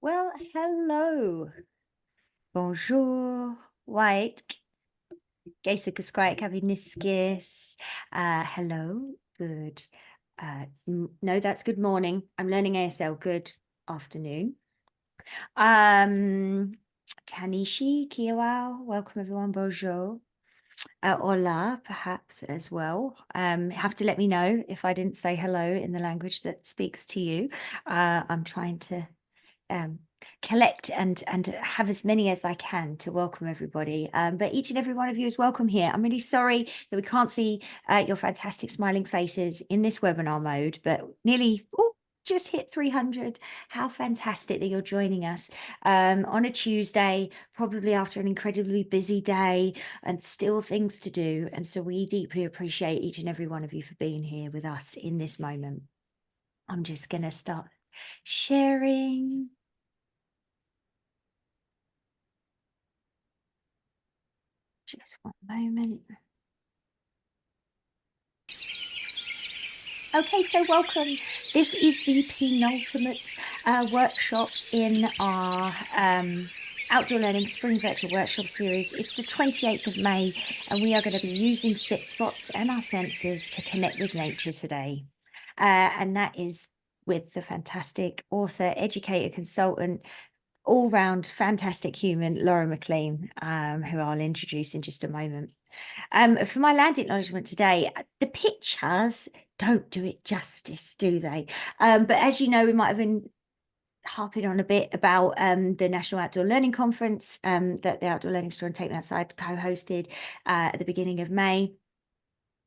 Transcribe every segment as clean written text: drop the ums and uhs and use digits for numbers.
Well, hello. Bonjour. White. Geisa kuskwait kaviniskis. Hello. Good. No, that's good morning. I'm learning ASL. Good afternoon. Tanishi, Kiawao. Welcome everyone. Bonjour. Hola, perhaps as well. Have to let me know if I didn't say hello in the language that speaks to you. I'm trying to collect and have as many as I can to welcome everybody. But each and every one of you is welcome here. I'm really sorry that we can't see your fantastic smiling faces in this webinar mode, but nearly just hit 300. How fantastic that you're joining us on a Tuesday, probably after an incredibly busy day and still things to do. And so we deeply appreciate each and every one of you for being here with us in this moment. I'm just going to start sharing. Just one moment. Okay, so welcome. This is the penultimate workshop in our Outdoor Learning Spring Virtual Workshop Series. It's the 28th of May, and we are going to be using sit spots and our senses to connect with nature today. And that is with the fantastic author, educator, consultant, all-round fantastic human, Laura Maclean, who I'll introduce in just a moment. For my land acknowledgement today, the pictures don't do it justice, do they? But as you know, we might have been harping on a bit about the National Outdoor Learning Conference that the Outdoor Learning Store and Take Me Outside co-hosted at the beginning of May.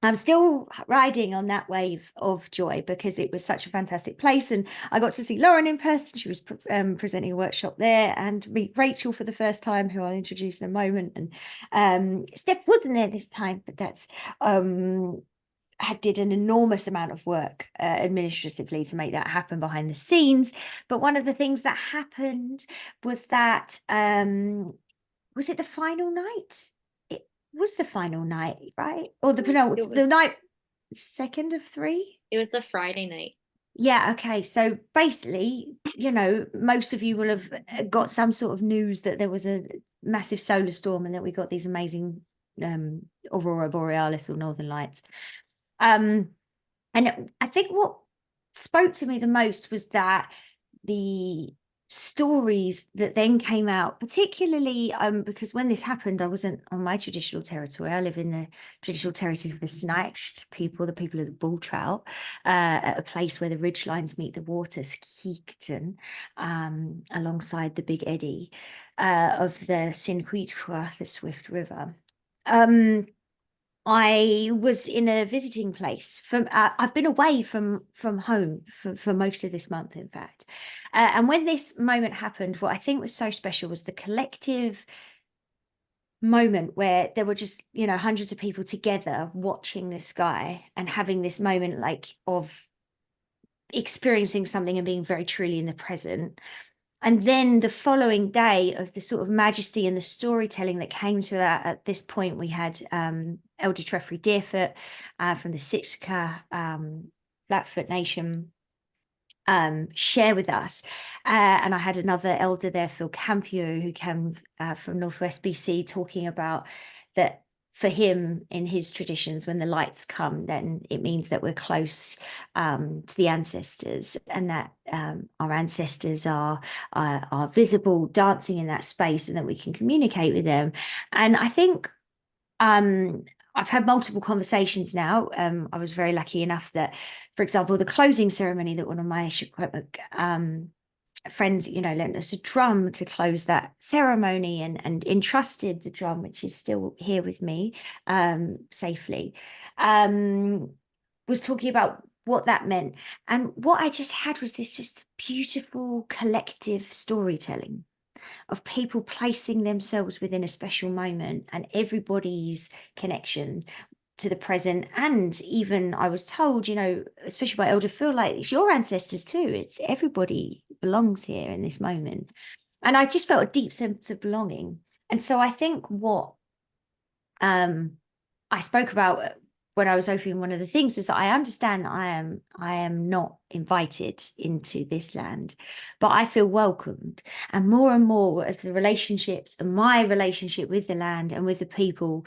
I'm still riding on that wave of joy because it was such a fantastic place, and I got to see Lauren in person. She was presenting a workshop there, and meet Rachel for the first time, who I'll introduce in a moment. And Steph wasn't there this time, but that's did an enormous amount of work administratively to make that happen behind the scenes. But one of the things that happened was that was it the final night? Was the final night, right? Or the penultimate, the night second of three? It was the Friday night. Yeah, okay. So basically, you know, most of you will have got some sort of news that there was a massive solar storm and that we got these amazing aurora borealis or northern lights. And I think what spoke to me the most was that the stories that then came out, particularly because when this happened, I wasn't on my traditional territory. I live in the traditional territory of the Snatched people, the people of the bull trout, at a place where the ridge lines meet the water, Skikten, alongside the Big Eddy of the Sinhuitwa, the Swift River. I was in a visiting place. I've been away from home for most of this month, in fact. And when this moment happened, what I think was so special was the collective moment where there were just, you know, hundreds of people together watching the sky and having this moment like of experiencing something and being very truly in the present. And then the following day of the sort of majesty and the storytelling that came to that. At this point, we had Elder Treffry Deerfoot from the Siksika Flatfoot Nation share with us. And I had another elder there, Phil Campio, who came from Northwest BC, talking about that for him, in his traditions, when the lights come, then it means that we're close to the ancestors, and that our ancestors are visible, dancing in that space, and that we can communicate with them. And I think I've had multiple conversations now. I was very lucky enough that, for example, the closing ceremony that one of my friends, you know, lent us a drum to close that ceremony and entrusted the drum, which is still here with me safely, was talking about what that meant. And what I just had was this just beautiful collective storytelling of people placing themselves within a special moment and everybody's connection to the present. And even I was told, you know, especially by Elder Phil, like it's your ancestors too. It's everybody belongs here in this moment. And I just felt a deep sense of belonging. And so I think what I spoke about when I was opening one of the things was that I understand that I am not invited into this land, but I feel welcomed. And more as the relationships and my relationship with the land and with the people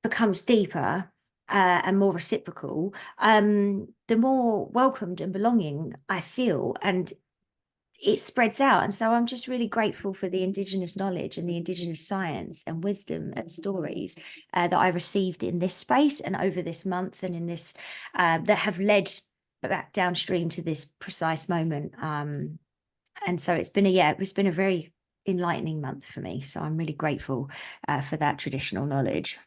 becomes deeper and more reciprocal, the more welcomed and belonging I feel, and it spreads out. And so I'm just really grateful for the Indigenous knowledge and the Indigenous science and wisdom and stories that I received in this space and over this month, and in this that have led back downstream to this precise moment. And so it's been a very enlightening month for me. So I'm really grateful for that traditional knowledge.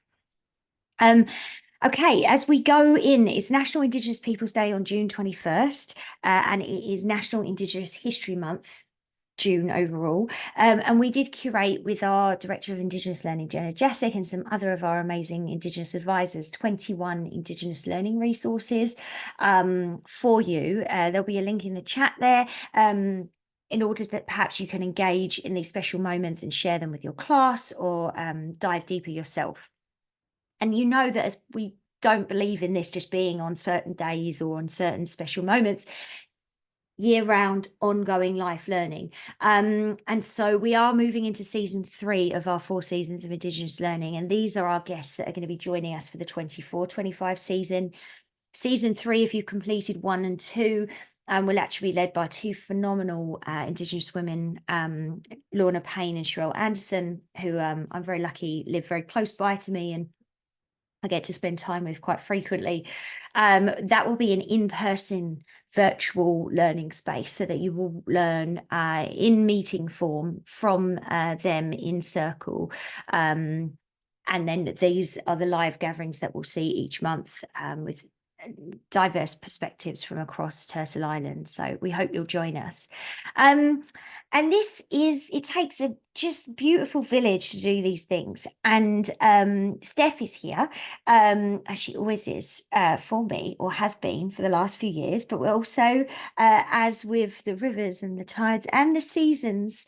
Okay, as we go in, it's National Indigenous Peoples Day on June 21st, and it is National Indigenous History Month, June overall. And we did curate with our Director of Indigenous Learning, Jenna Jessic, and some other of our amazing Indigenous advisors, 21 Indigenous learning resources for you. There'll be a link in the chat there. In order that perhaps you can engage in these special moments and share them with your class, or dive deeper yourself. And you know that as we don't believe in this just being on certain days or on certain special moments, year-round ongoing life learning. And so we are moving into season 3 of our 4 seasons of Indigenous learning. And these are our guests that are going to be joining us for the 24-25 season. Season 3, if you completed 1 and 2, will actually be led by 2 phenomenal Indigenous women, Lorna Payne and Sherelle Anderson, who I'm very lucky live very close by to me and I get to spend time with quite frequently. That will be an in-person virtual learning space, so that you will learn in meeting form from them in circle. And then these are the live gatherings that we'll see each month with diverse perspectives from across Turtle Island. So we hope you'll join us. And it takes a just beautiful village to do these things. And Steph is here, as she always is for me, or has been for the last few years. But we're also, as with the rivers and the tides and the seasons,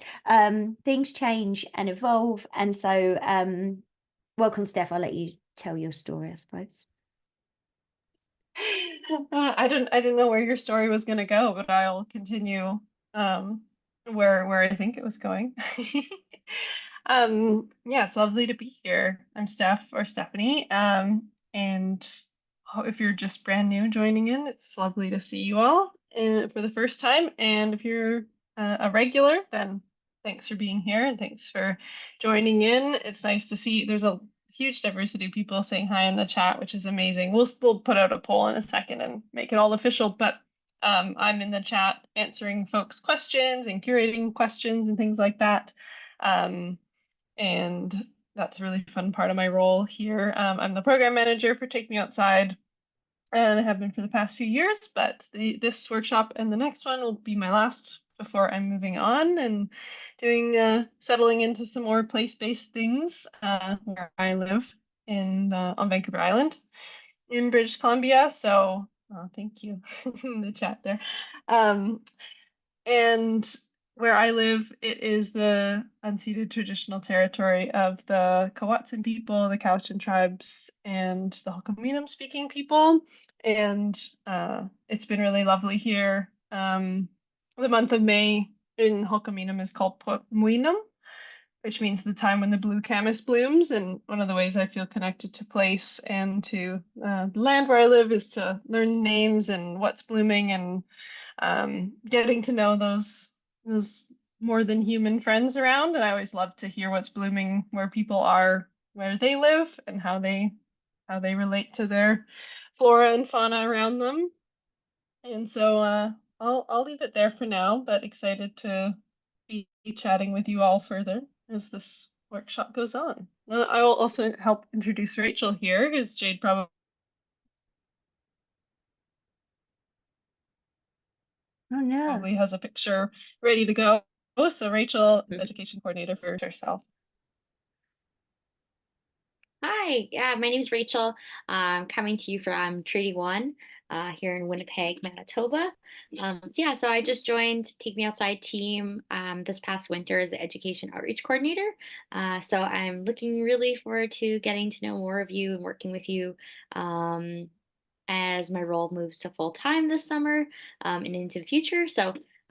things change and evolve. And so welcome, Steph. I'll let you tell your story, I suppose. I didn't know where your story was going to go, but I'll continue where I think it was going. Yeah, it's lovely to be here. I'm Steph, or Stephanie. And if you're just brand new joining in, it's lovely to see you all for the first time. And if you're a regular, then thanks for being here and thanks for joining in. It's nice to see there's a huge diversity of people saying hi in the chat, which is amazing. We'll put out a poll in a second and make it all official, but I'm in the chat answering folks' questions and curating questions and things like that. And that's a really fun part of my role here. I'm the program manager for Take Me Outside, and I have been for the past few years, but this workshop and the next one will be my last before I'm moving on and doing settling into some more place-based things where I live on Vancouver Island in British Columbia. So thank you in the chat there. And where I live, it is the unceded traditional territory of the Kawatsan people, the Cowichan tribes, and the Hulkaminam speaking people. And it's been really lovely here. The month of May in Hulkaminam is called Muinam, which means the time when the blue camas blooms. And one of the ways I feel connected to place and to the land where I live is to learn names and what's blooming, and getting to know those more than human friends around. And I always love to hear what's blooming where people are, where they live, and how they relate to their flora and fauna around them. And so I'll leave it there for now, but excited to be chatting with you all further as this workshop goes on. I will also help introduce Rachel here, who's Jade probably has a picture ready to go. So Rachel, education coordinator for herself. Hi, Hi, yeah, my name is Rachel. I'm coming to you from Treaty One here in Winnipeg, Manitoba. So I just joined Take Me Outside team this past winter as the Education Outreach Coordinator. So I'm looking really forward to getting to know more of you and working with you um, as my role moves to full time this summer and into the future.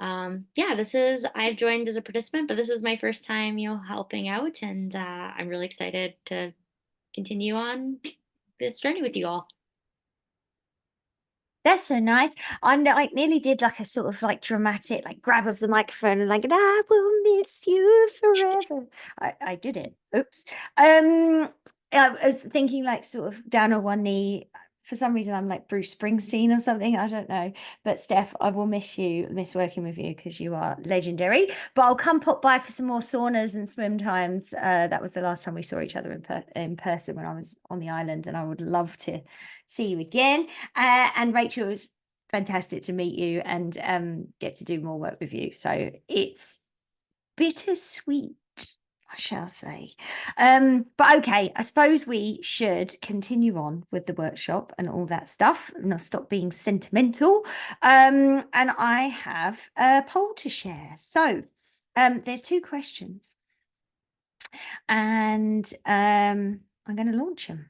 I've joined as a participant, but this is my first time, helping out, and I'm really excited to continue on this journey with you all. That's so nice. I nearly did like a sort of like dramatic like grab of the microphone and like, and I will miss you forever. I did it. Oops. I was thinking like sort of down on one knee. For some reason, I'm like Bruce Springsteen or something. I don't know. But Steph, I will miss working with you because you are legendary. But I'll come pop by for some more saunas and swim times. That was the last time we saw each other in person when I was on the island, and I would love to see you again. And Rachel, it was fantastic to meet you and get to do more work with you. So it's bittersweet, I shall say. But okay, I suppose we should continue on with the workshop and all that stuff and I'll stop being sentimental. And I have a poll to share. So there's two questions and I'm going to launch them.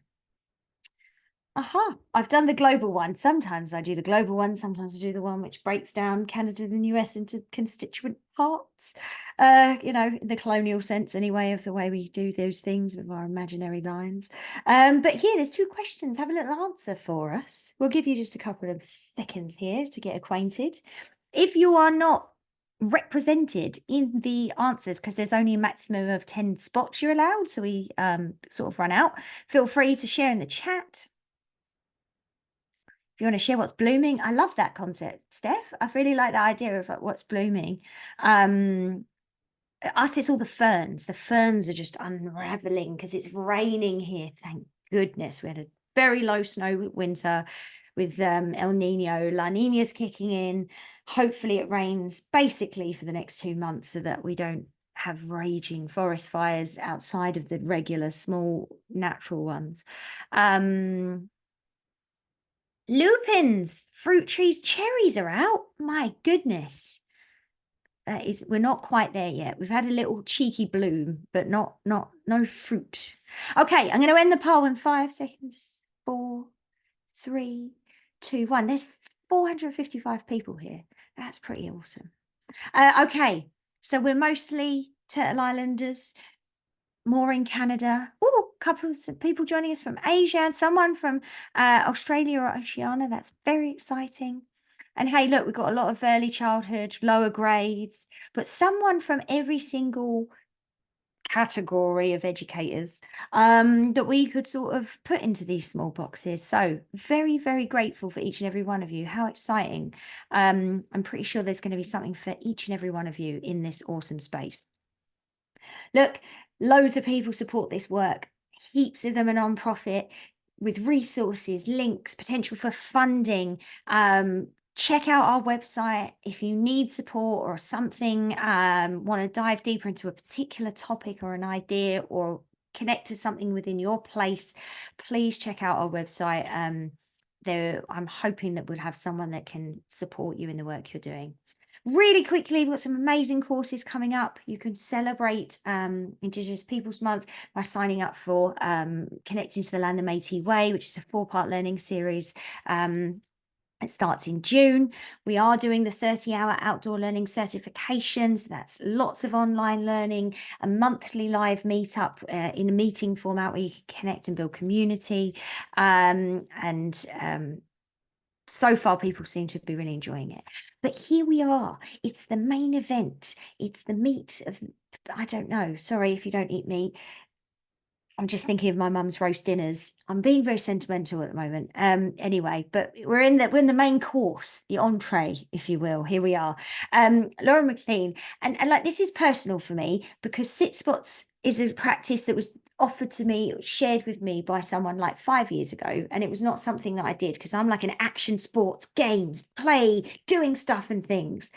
Aha, I've done the global one. Sometimes I do the global one, sometimes I do the one which breaks down Canada and the US into constituent parts, in the colonial sense anyway, of the way we do those things with our imaginary lines. But here, there's two questions. Have a little answer for us. We'll give you just a couple of seconds here to get acquainted. If you are not represented in the answers, because there's only a maximum of 10 spots you're allowed, so we sort of run out, feel free to share in the chat. If you want to share what's blooming, I love that concept, Steph. I really like the idea of like, what's blooming. Us, it's all the ferns. The ferns are just unraveling because it's raining here. Thank goodness. We had a very low snow winter with El Nino. La Nina's kicking in. Hopefully it rains basically for the next 2 months so that we don't have raging forest fires outside of the regular small natural ones. Lupins, fruit trees, cherries are out. My goodness. We're not quite there yet. We've had a little cheeky bloom, but no fruit. Okay, I'm going to end the poll in 5 seconds. 4, 3, 2, 1. There's 455 people here. That's pretty awesome. Okay, so we're mostly Turtle Islanders, more in Canada. Oh, couples of people joining us from Asia and someone from Australia or Oceania. That's very exciting. And hey, look, we've got a lot of early childhood, lower grades, but someone from every single category of educators that we could sort of put into these small boxes. So very, very grateful for each and every one of you. How exciting. I'm pretty sure there's going to be something for each and every one of you in this awesome space. Look, loads of people support this work. Heaps of them are non-profit with resources, links, potential for funding. Check out our website if you need support or something, want to dive deeper into a particular topic or an idea or connect to something within your place, please check out our website. I'm hoping that we'll have someone that can support you in the work you're doing. Really quickly, we've got some amazing courses coming up. You can celebrate Indigenous Peoples Month by signing up for Connecting to the Land the Métis Way, which is a 4-part learning series. It starts in June. We are doing the 30-hour outdoor learning certifications. That's lots of online learning, a monthly live meetup in a meeting format where you can connect and build community. So far, people seem to be really enjoying it. But here we are. It's the main event. It's the meat of, I don't know. Sorry if you don't eat meat. I'm just thinking of my mum's roast dinners. I'm being very sentimental at the moment. Anyway, but we're in the main course, the entree, if you will. Here we are. Laura McLean. And like this is personal for me because Sit Spots is a practice that was offered to me, shared with me by someone like 5 years ago. And it was not something that I did because I'm like an action sports, games, play, doing stuff and things.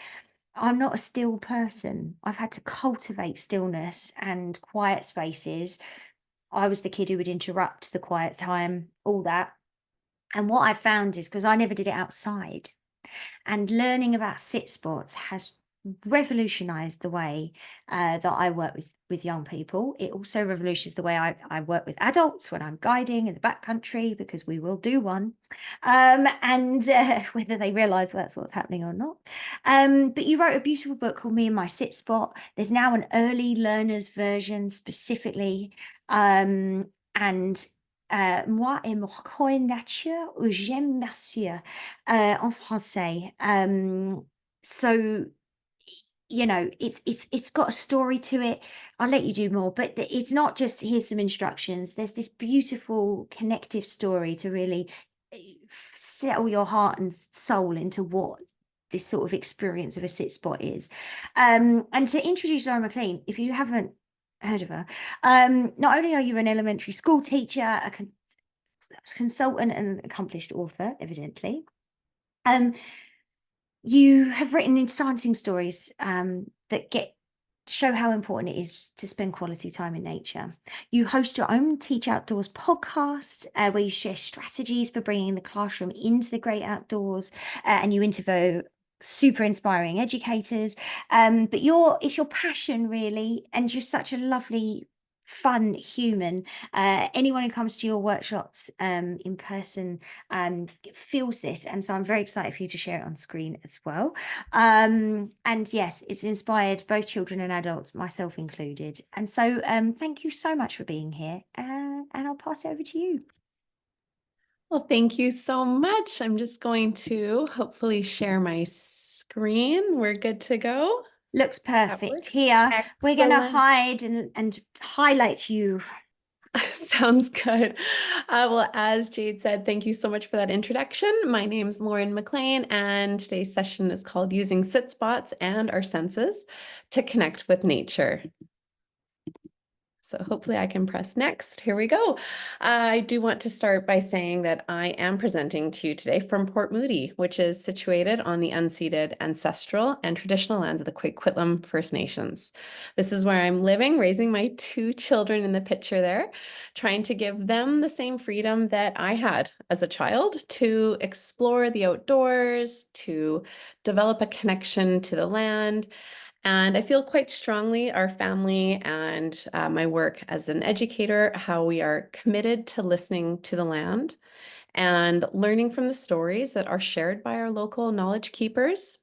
I'm not a still person. I've had to cultivate stillness and quiet spaces I was the kid who would interrupt the quiet time, all that. And what I found is, because I never did it outside, and learning about sit spots has revolutionized the way that I work with young people. It also revolutions the way I work with adults when I'm guiding in the backcountry, because we will do one, and whether they realize that's what's happening or not. But you wrote a beautiful book called Me and My Sit Spot. There's now an early learners version specifically, and moi et mon coin nature, ou j'aime monsieur, en français. So, you know, it's got a story to it. I'll let you do more, but it's not just here's some instructions. There's this beautiful connective story to really settle your heart and soul into what this sort of experience of a sit spot is. And to introduce Laura McLean, if you haven't heard of her, not only are you an elementary school teacher, a consultant and accomplished author, evidently, you have written enchanting stories that show how important it is to spend quality time in nature. You host your own Teach Outdoors podcast, where you share strategies for bringing the classroom into the great outdoors, and you interview super inspiring educators. But it's your passion, really, and you're such a lovely, fun human. Anyone who comes to your workshops in person feels this, and so I'm very excited for you to share it on screen as well. And yes, it's inspired both children and adults, myself included. And so thank you so much for being here, and I'll pass it over to you. Well, thank you so much. I'm just going to hopefully share my screen. We're good to go. Looks perfect works. here. We're going to Excellent. hide and highlight you. Sounds good. Well, as Jade said, thank you so much for that introduction. My name's Lauren McLean, and today's session is called Using Sit Spots and Our Senses to Connect with Nature. So hopefully I can press next. Here we go. I do want to start by saying that I am presenting to you today from Port Moody, which is situated on the unceded, ancestral, and traditional lands of the Coquitlam First Nations. This is where I'm living, raising my 2 children in the picture there, trying to give them the same freedom that I had as a child to explore the outdoors, to develop a connection to the land. And I feel quite strongly our family and my work as an educator, how we are committed to listening to the land and learning from the stories that are shared by our local knowledge keepers,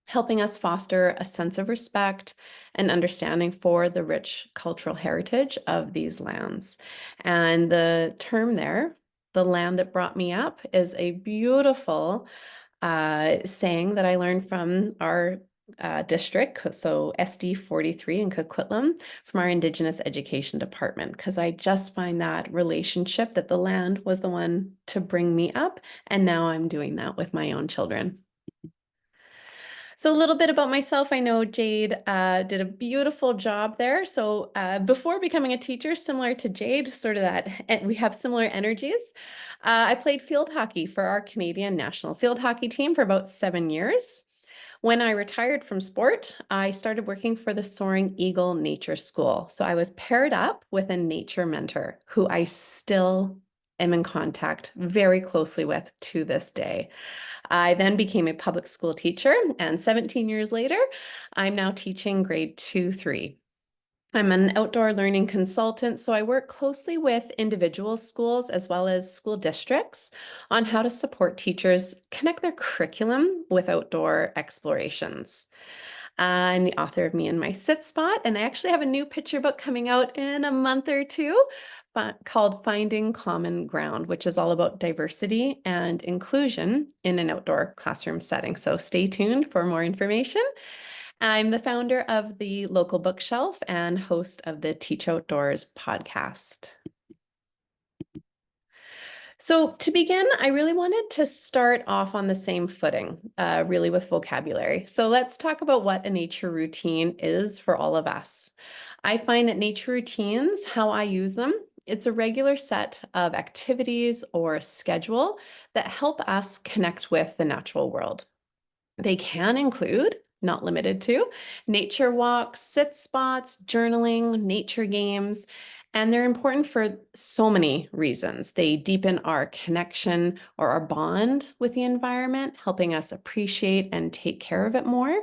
helping us foster a sense of respect and understanding for the rich cultural heritage of these lands. And the term there, the land that brought me up, is a beautiful saying that I learned from our district, so SD 43 in Coquitlam, from our Indigenous education department, because I just find that relationship that the land was the one to bring me up, and now I'm doing that with my own children. So a little bit about myself. I know Jade did a beautiful job there. So before becoming a teacher, similar to Jade, sort of that, we have similar energies. I played field hockey for our Canadian national field hockey team for about 7 years. When I retired from sport, I started working for the Soaring Eagle Nature School. So I was paired up with a nature mentor who I still am in contact very closely with to this day. I then became a public school teacher, and 17 years later, I'm now teaching grade 2-3. I'm an outdoor learning consultant, so I work closely with individual schools as well as school districts on how to support teachers connect their curriculum with outdoor explorations. I'm the author of Me and My Sit Spot, and I actually have a new picture book coming out in a month or two called Finding Common Ground, which is all about diversity and inclusion in an outdoor classroom setting. So stay tuned for more information. I'm the founder of the local bookshelf and host of the Teach Outdoors podcast. So to begin, I really wanted to start off on the same footing, really with vocabulary. So let's talk about what a nature routine is for all of us. I find that nature routines, how I use them, it's a regular set of activities or a schedule that help us connect with the natural world. They can include, not limited to, nature walks, sit spots, journaling, nature games, And they're important for so many reasons. They deepen our connection or our bond with the environment, helping us appreciate and take care of it more.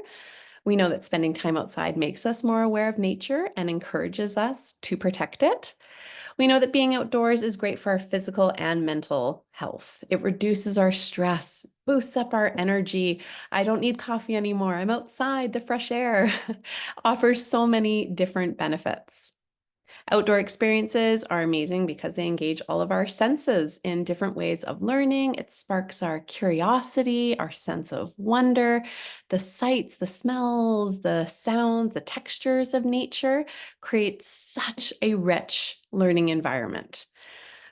We know that spending time outside makes us more aware of nature and encourages us to protect it. We know that being outdoors is great for our physical and mental health. It reduces our stress, boosts up our energy. I don't need coffee anymore. I'm outside, the fresh air offers so many different benefits. Outdoor experiences are amazing because they engage all of our senses in different ways of learning. It sparks our curiosity, our sense of wonder, the sights, the smells, the sounds, the textures of nature create such a rich learning environment.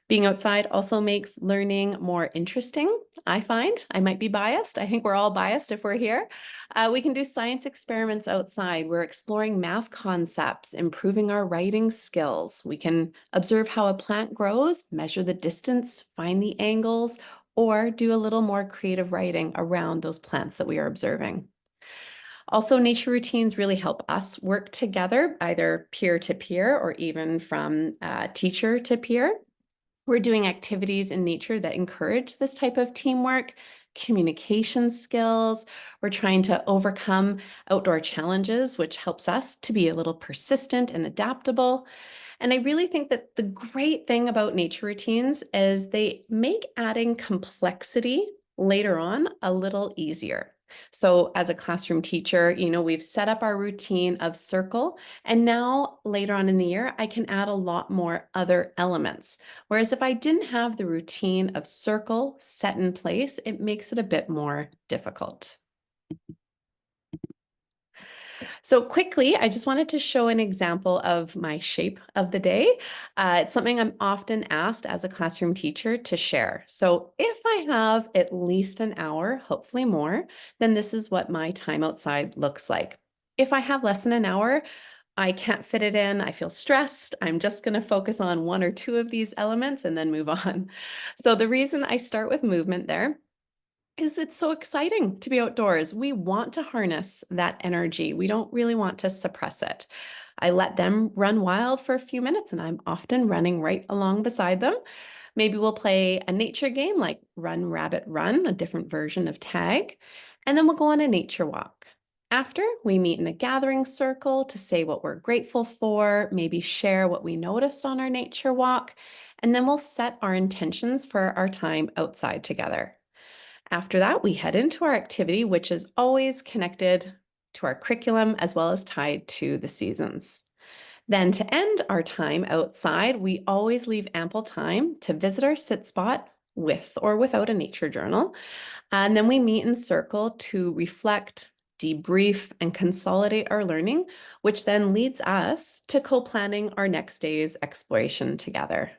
Being outside also makes learning more interesting, I find. I might be biased. I think we're all biased if we're here. We can do science experiments outside. We're exploring math concepts, improving our writing skills. We can observe how a plant grows, measure the distance, find the angles, or do a little more creative writing around those plants that we are observing. Also, nature routines really help us work together, either peer to peer or even from teacher to peer. We're doing activities in nature that encourage this type of teamwork, communication skills. We're trying to overcome outdoor challenges, which helps us to be a little persistent and adaptable. And I really think that the great thing about nature routines is they make adding complexity later on a little easier. So as a classroom teacher, we've set up our routine of circle, and now later on in the year, I can add a lot more other elements. Whereas if I didn't have the routine of circle set in place, it makes it a bit more difficult. So quickly, I just wanted to show an example of my shape of the day. It's something I'm often asked as a classroom teacher to share. So if I have at least an hour, hopefully more, then this is what my time outside looks like. If I have less than an hour, I can't fit it in. I feel stressed. I'm just going to focus on one or two of these elements and then move on. So the reason I start with movement there is it's so exciting to be outdoors. We want to harness that energy. We don't really want to suppress it. I let them run wild for a few minutes, and I'm often running right along beside them. Maybe we'll play a nature game like Run, Rabbit, Run, a different version of tag, and then we'll go on a nature walk. After, we meet in a gathering circle to say what we're grateful for, maybe share what we noticed on our nature walk, and then we'll set our intentions for our time outside together. After that, we head into our activity, which is always connected to our curriculum as well as tied to the seasons. Then to end our time outside, we always leave ample time to visit our sit spot with or without a nature journal. And then we meet in circle to reflect, debrief, and consolidate our learning, which then leads us to co-planning our next day's exploration together.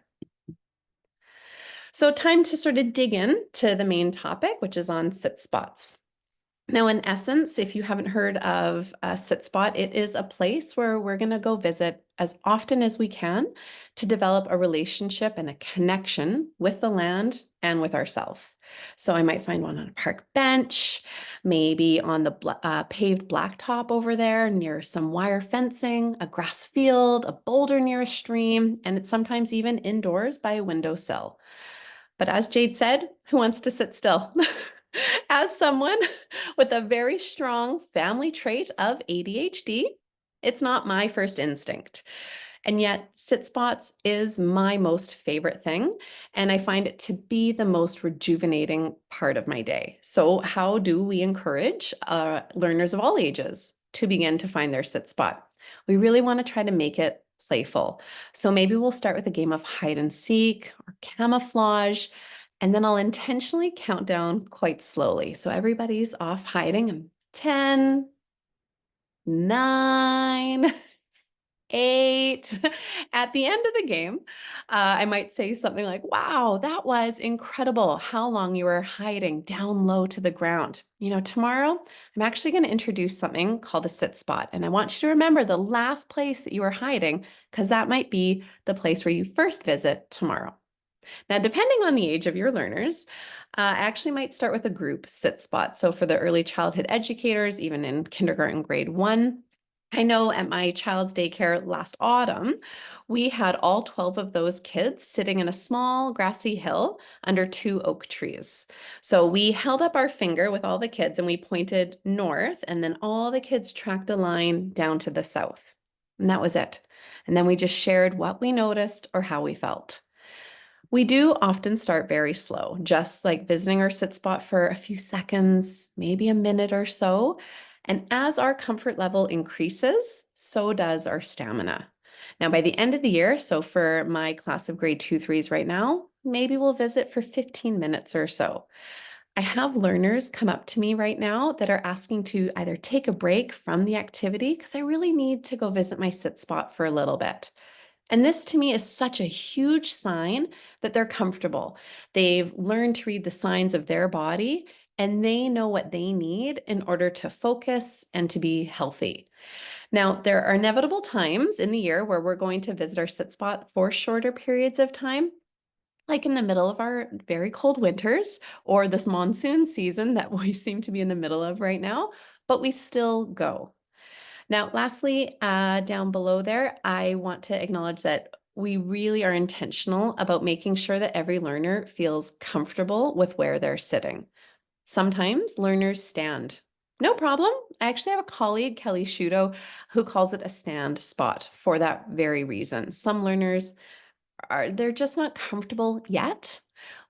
So time to sort of dig in to the main topic, which is on sit spots. Now, in essence, if you haven't heard of a sit spot, it is a place where we're going to go visit as often as we can to develop a relationship and a connection with the land and with ourselves. So I might find one on a park bench, maybe on the paved blacktop over there near some wire fencing, a grass field, a boulder near a stream, and it's sometimes even indoors by a windowsill. But as Jade said, who wants to sit still? As someone with a very strong family trait of ADHD, it's not my first instinct. And yet sit spots is my most favorite thing. And I find it to be the most rejuvenating part of my day. So how do we encourage learners of all ages to begin to find their sit spot? We really want to try to make it playful. So maybe we'll start with a game of hide and seek or camouflage, and then I'll intentionally count down quite slowly. So everybody's off hiding in 10, 9, 8. At the end of the game, I might say something like, wow, that was incredible how long you were hiding down low to the ground. Tomorrow, I'm actually going to introduce something called a sit spot. And I want you to remember the last place that you were hiding, because that might be the place where you first visit tomorrow. Now, depending on the age of your learners, I actually might start with a group sit spot. So for the early childhood educators, even in kindergarten grade 1, I know at my child's daycare last autumn, we had all 12 of those kids sitting in a small grassy hill under 2 oak trees. So we held up our finger with all the kids and we pointed north, and then all the kids tracked a line down to the south. And that was it. And then we just shared what we noticed or how we felt. We do often start very slow, just like visiting our sit spot for a few seconds, maybe a minute or so. And as our comfort level increases, so does our stamina. Now, by the end of the year, so for my class of grade 2-3s right now, maybe we'll visit for 15 minutes or so. I have learners come up to me right now that are asking to either take a break from the activity because I really need to go visit my sit spot for a little bit. And this to me is such a huge sign that they're comfortable. They've learned to read the signs of their body and they know what they need in order to focus and to be healthy. Now, there are inevitable times in the year where we're going to visit our sit spot for shorter periods of time, like in the middle of our very cold winters or this monsoon season that we seem to be in the middle of right now, but we still go. Now, lastly, down below there, I want to acknowledge that we really are intentional about making sure that every learner feels comfortable with where they're sitting. Sometimes learners stand. No problem. I actually have a colleague, Kelly Shudo, who calls it a stand spot for that very reason. Some learners they're just not comfortable yet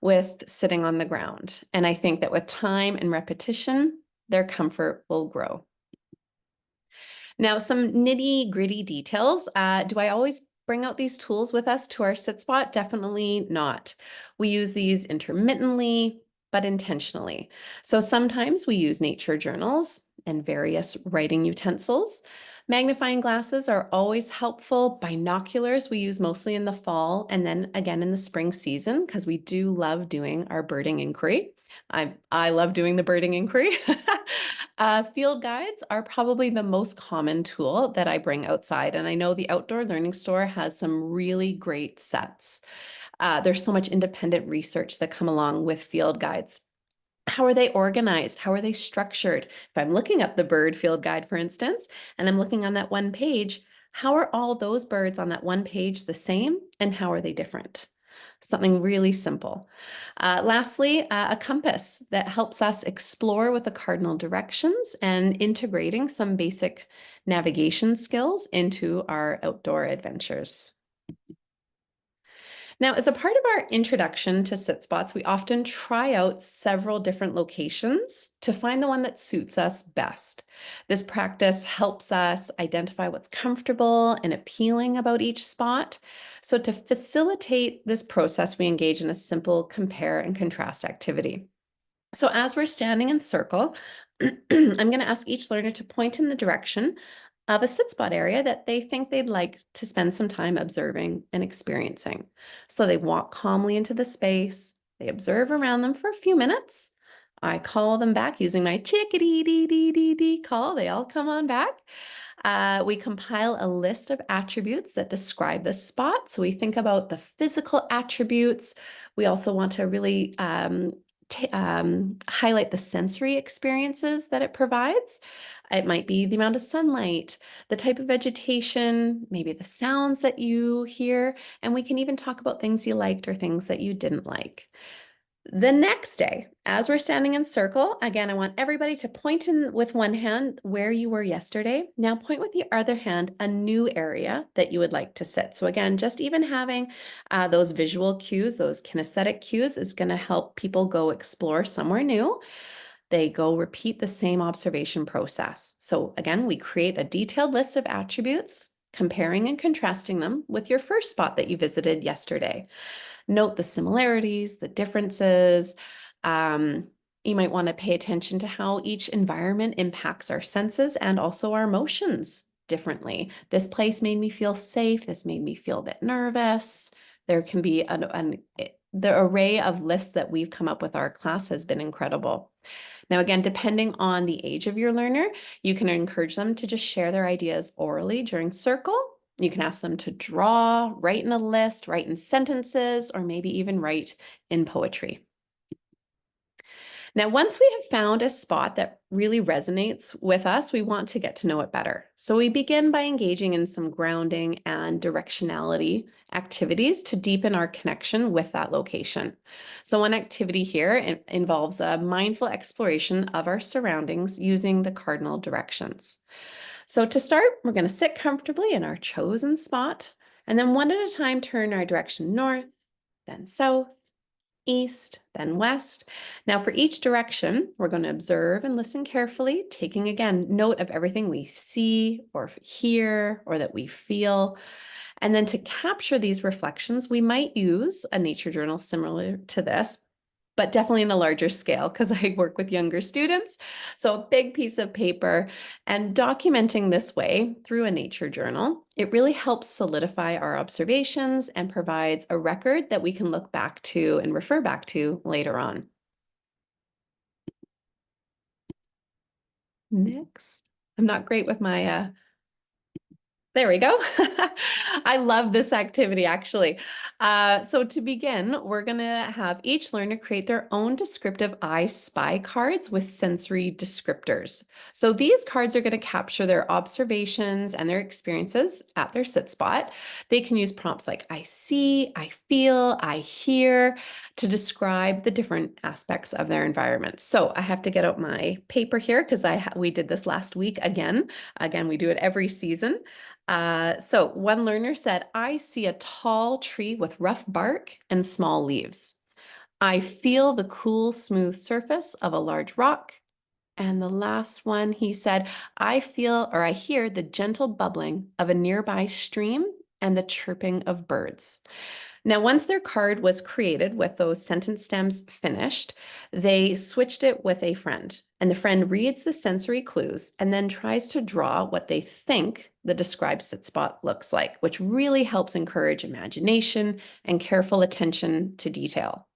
with sitting on the ground. And I think that with time and repetition, their comfort will grow. Now, some nitty-gritty details. Do I always bring out these tools with us to our sit spot? Definitely not. We use these intermittently, but intentionally. So sometimes we use nature journals and various writing utensils. Magnifying glasses are always helpful. Binoculars we use mostly in the fall and then again in the spring season because we do love doing our birding inquiry. I love doing the birding inquiry. Field guides are probably the most common tool that I bring outside. And I know the Outdoor Learning Store has some really great sets. There's so much independent research that come along with field guides. How are they organized? How are they structured? If I'm looking up the bird field guide, for instance, and I'm looking on that one page, how are all those birds on that one page the same and how are they different? Something really simple. Lastly, a compass that helps us explore with the cardinal directions and integrating some basic navigation skills into our outdoor adventures. Now, as a part of our introduction to sit spots, we often try out several different locations to find the one that suits us best. This practice helps us identify what's comfortable and appealing about each spot. So to facilitate this process, we engage in a simple compare and contrast activity. So as we're standing in circle, I'm going to ask each learner to point in the direction of a sit spot area that they think they'd like to spend some time observing and experiencing. So they walk calmly into the space, they observe around them for a few minutes. I call them back using my chickadee-dee-dee-dee-dee call. They all come on back. We compile a list of attributes that describe the spot. So we think about the physical attributes. We also want to really highlight the sensory experiences that it provides. It might be the amount of sunlight, the type of vegetation, maybe the sounds that you hear, and we can even talk about things you liked or things that you didn't like. The next day, as we're standing in circle, again, I want everybody to point in with one hand where you were yesterday. Now point with the other hand a new area that you would like to sit. So again, just even having those visual cues, those kinesthetic cues is going to help people go explore somewhere new. They go repeat the same observation process. So again, we create a detailed list of attributes, comparing and contrasting them with your first spot that you visited yesterday. Note the similarities, the differences. You might want to pay attention to how each environment impacts our senses and also our emotions differently. This place made me feel safe. This made me feel a bit nervous. There can be the array of lists that we've come up with our class has been incredible. Now, again, depending on the age of your learner, you can encourage them to just share their ideas orally during circle. You can ask them to draw, write in a list, write in sentences, or maybe even write in poetry. Now, once we have found a spot that really resonates with us, we want to get to know it better. So we begin by engaging in some grounding and directionality activities to deepen our connection with that location. So one activity here involves a mindful exploration of our surroundings using the cardinal directions. So to start, we're going to sit comfortably in our chosen spot, and then one at a time turn our direction north, then south, east, then west. Now for each direction, we're going to observe and listen carefully, taking again note of everything we see or hear or that we feel. And then to capture these reflections, we might use a nature journal similar to this, but definitely in a larger scale because I work with younger students. So a big piece of paper, and documenting this way through a nature journal, it really helps solidify our observations and provides a record that we can look back to and refer back to later on. Next. I'm not great with my there we go. I love this activity, actually. So to begin, we're going to have each learner create their own descriptive I Spy cards with sensory descriptors. So these cards are going to capture their observations and their experiences at their sit spot. They can use prompts like I see, I feel, I hear to describe the different aspects of their environment. So I have to get out my paper here because we did this last week again. Again, we do it every season. So one learner said, I see a tall tree with rough bark and small leaves. I feel the cool, smooth surface of a large rock. And the last one, he said, I feel or I hear the gentle bubbling of a nearby stream and the chirping of birds. Now, once their card was created with those sentence stems finished, they switched it with a friend. And the friend reads the sensory clues and then tries to draw what they think the described sit spot looks like, which really helps encourage imagination and careful attention to detail.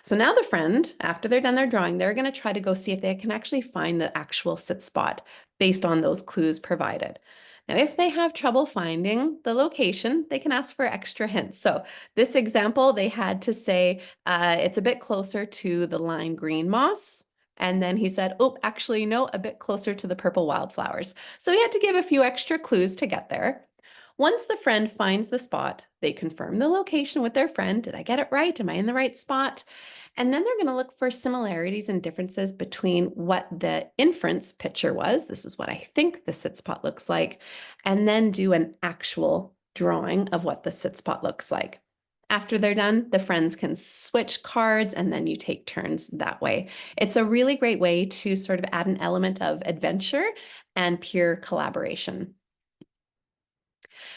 So now the friend, after they're done their drawing, they're going to try to go see if they can actually find the actual sit spot based on those clues provided. Now, if they have trouble finding the location, they can ask for extra hints. So this example, they had to say it's a bit closer to the lime green moss. And then he said, oh, actually, no, a bit closer to the purple wildflowers. So he had to give a few extra clues to get there. Once the friend finds the spot, they confirm the location with their friend. Did I get it right? Am I in the right spot? And then they're going to look for similarities and differences between what the inference picture was. This is what I think the sit spot looks like. And then do an actual drawing of what the sit spot looks like. After they're done, the friends can switch cards and then you take turns that way. It's a really great way to sort of add an element of adventure and pure collaboration.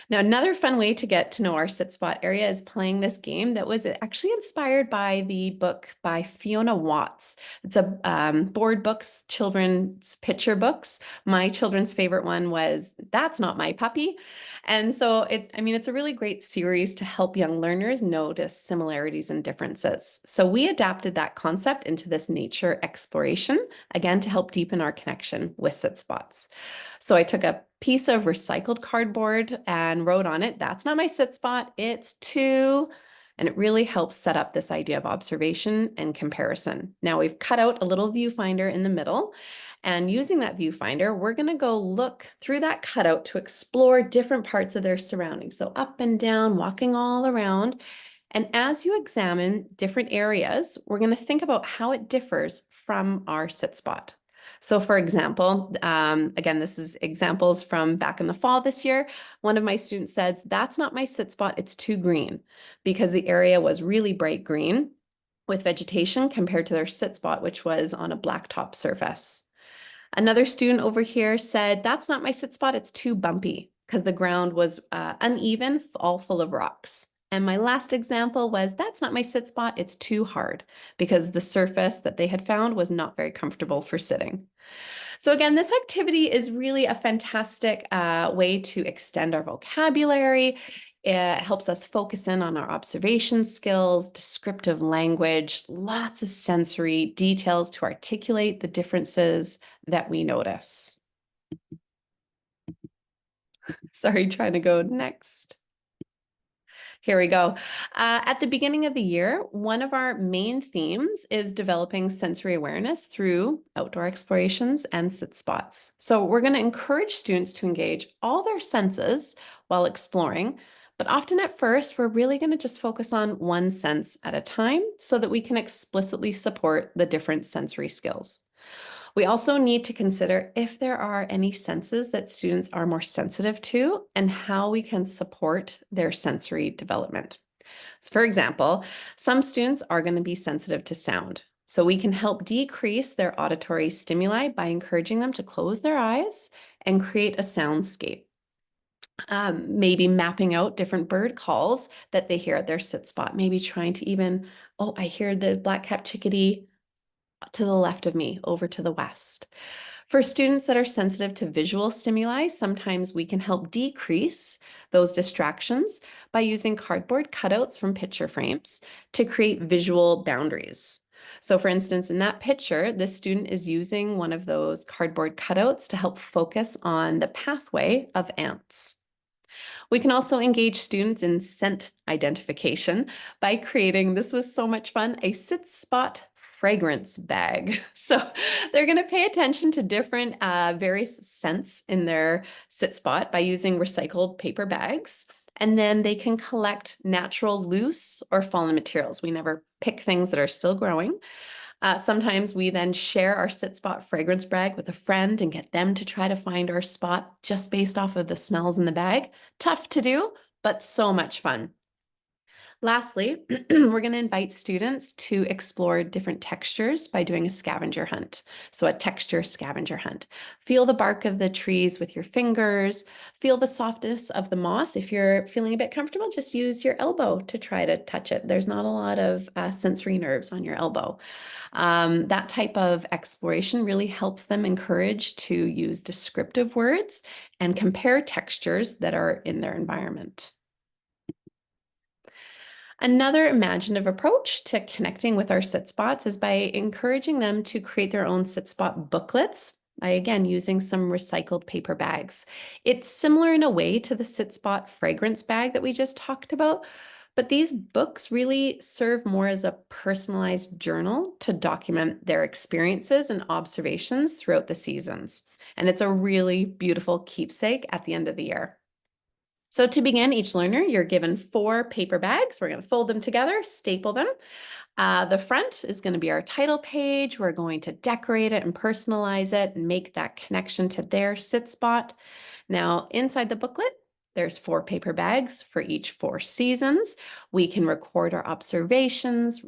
Now, another fun way to get to know our sit spot area is playing this game that was actually inspired by the book by Fiona Watts. It's a board books, children's picture books. My children's favorite one was That's Not My Puppy. And so it's a really great series to help young learners notice similarities and differences. So we adapted that concept into this nature exploration, again, to help deepen our connection with sit spots. So I took a piece of recycled cardboard and wrote on it, that's not my sit spot, it's two. And it really helps set up this idea of observation and comparison. Now we've cut out a little viewfinder in the middle, and using that viewfinder, we're going to go look through that cutout to explore different parts of their surroundings. So up and down, walking all around. And as you examine different areas, we're going to think about how it differs from our sit spot. So for example, again, this is examples from back in the fall this year. One of my students said, that's not my sit spot, it's too green, because the area was really bright green with vegetation compared to their sit spot, which was on a blacktop surface. Another student over here said, that's not my sit spot, it's too bumpy, because the ground was uneven, all full of rocks. And my last example was, that's not my sit spot, it's too hard, because the surface that they had found was not very comfortable for sitting. So again, this activity is really a fantastic way to extend our vocabulary. It helps us focus in on our observation skills, descriptive language, lots of sensory details to articulate the differences that we notice. Sorry, trying to go next. Here we go. At the beginning of the year, one of our main themes is developing sensory awareness through outdoor explorations and sit spots. So we're going to encourage students to engage all their senses while exploring, but often at first, we're really going to just focus on one sense at a time so that we can explicitly support the different sensory skills. We also need to consider if there are any senses that students are more sensitive to and how we can support their sensory development. So for example, some students are going to be sensitive to sound. So we can help decrease their auditory stimuli by encouraging them to close their eyes and create a soundscape. Maybe mapping out different bird calls that they hear at their sit spot. Maybe trying to even, oh, I hear the black-capped chickadee to the left of me, over to the west. For students that are sensitive to visual stimuli, sometimes we can help decrease those distractions by using cardboard cutouts from picture frames to create visual boundaries. So for instance, in that picture, this student is using one of those cardboard cutouts to help focus on the pathway of ants. We can also engage students in scent identification by creating, this was so much fun, a sit spot fragrance bag. So they're going to pay attention to different various scents in their sit spot by using recycled paper bags. And then they can collect natural loose or fallen materials. We never pick things that are still growing. Sometimes we then share our sit spot fragrance bag with a friend and get them to try to find our spot just based off of the smells in the bag. Tough to do, but so much fun. Lastly, we're going to invite students to explore different textures by doing a scavenger hunt. So a texture scavenger hunt. Feel the bark of the trees with your fingers. Feel the softness of the moss. If you're feeling a bit comfortable, just use your elbow to try to touch it. There's not a lot of sensory nerves on your elbow. That type of exploration really helps them encourage to use descriptive words and compare textures that are in their environment. Another imaginative approach to connecting with our sit spots is by encouraging them to create their own sit spot booklets by, again, using some recycled paper bags. It's similar in a way to the sit spot fragrance bag that we just talked about, but these books really serve more as a personalized journal to document their experiences and observations throughout the seasons. And it's a really beautiful keepsake at the end of the year. So to begin each learner, you're given 4 paper bags. We're going to fold them together, staple them. The front is going to be our title page. We're going to decorate it and personalize it and make that connection to their sit spot. Now, inside the booklet, there's 4 paper bags for each 4 seasons. We can record our observations,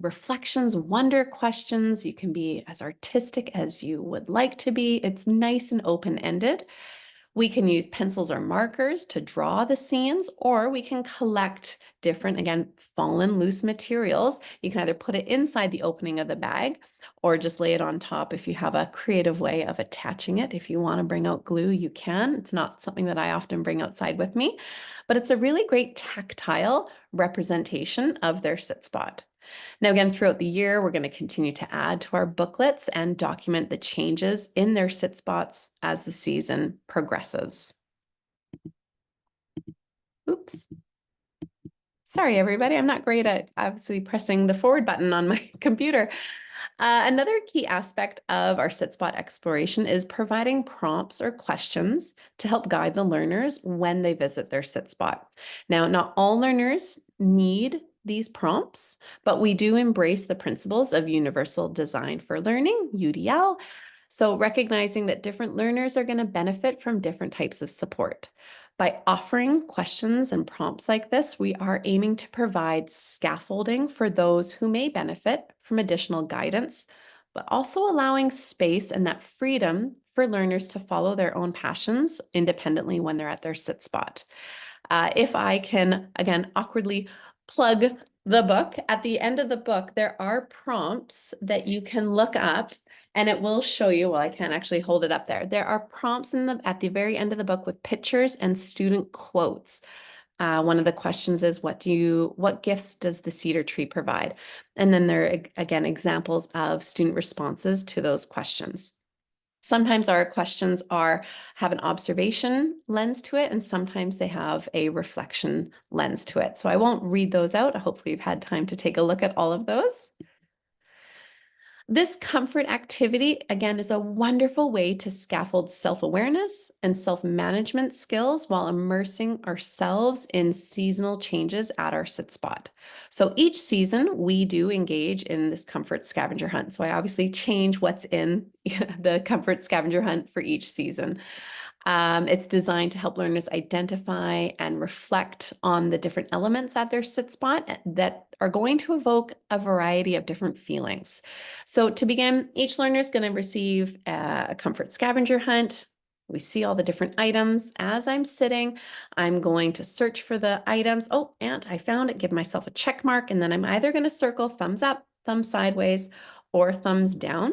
reflections, wonder questions. You can be as artistic as you would like to be. It's nice and open-ended. We can use pencils or markers to draw the scenes, or we can collect different, again, fallen loose materials. You can either put it inside the opening of the bag or just lay it on top if you have a creative way of attaching it. If you want to bring out glue, you can. It's not something that I often bring outside with me, but it's a really great tactile representation of their sit spot. Now, again, throughout the year, we're going to continue to add to our booklets and document the changes in their sit spots as the season progresses. Oops. Sorry, everybody. I'm not great at obviously pressing the forward button on my computer. Another key aspect of our sit spot exploration is providing prompts or questions to help guide the learners when they visit their sit spot. Now, not all learners need these prompts, but we do embrace the principles of universal design for learning, UDL. So recognizing that different learners are going to benefit from different types of support. By offering questions and prompts like this, we are aiming to provide scaffolding for those who may benefit from additional guidance, but also allowing space and that freedom for learners to follow their own passions independently when they're at their sit spot. If I can, again, awkwardly plug the book, at the end of the book, there are prompts that you can look up and it will show you, well, I can't actually hold it up there. There are prompts at the very end of the book with pictures and student quotes. One of the questions is, what gifts does the cedar tree provide? And then there are, again, examples of student responses to those questions. Sometimes our questions have an observation lens to it, and sometimes they have a reflection lens to it. So I won't read those out. Hopefully you've had time to take a look at all of those. This comfort activity, again, is a wonderful way to scaffold self-awareness and self-management skills while immersing ourselves in seasonal changes at our sit spot. So each season, we do engage in this comfort scavenger hunt. So I obviously change what's in the comfort scavenger hunt for each season. It's designed to help learners identify and reflect on the different elements at their sit spot that are going to evoke a variety of different feelings. So to begin, each learner is going to receive a comfort scavenger hunt. We see all the different items. As I'm sitting, I'm going to search for the items. Oh, and I found it. Give myself a check mark, and then I'm either going to circle thumbs up, thumbs sideways, or thumbs down.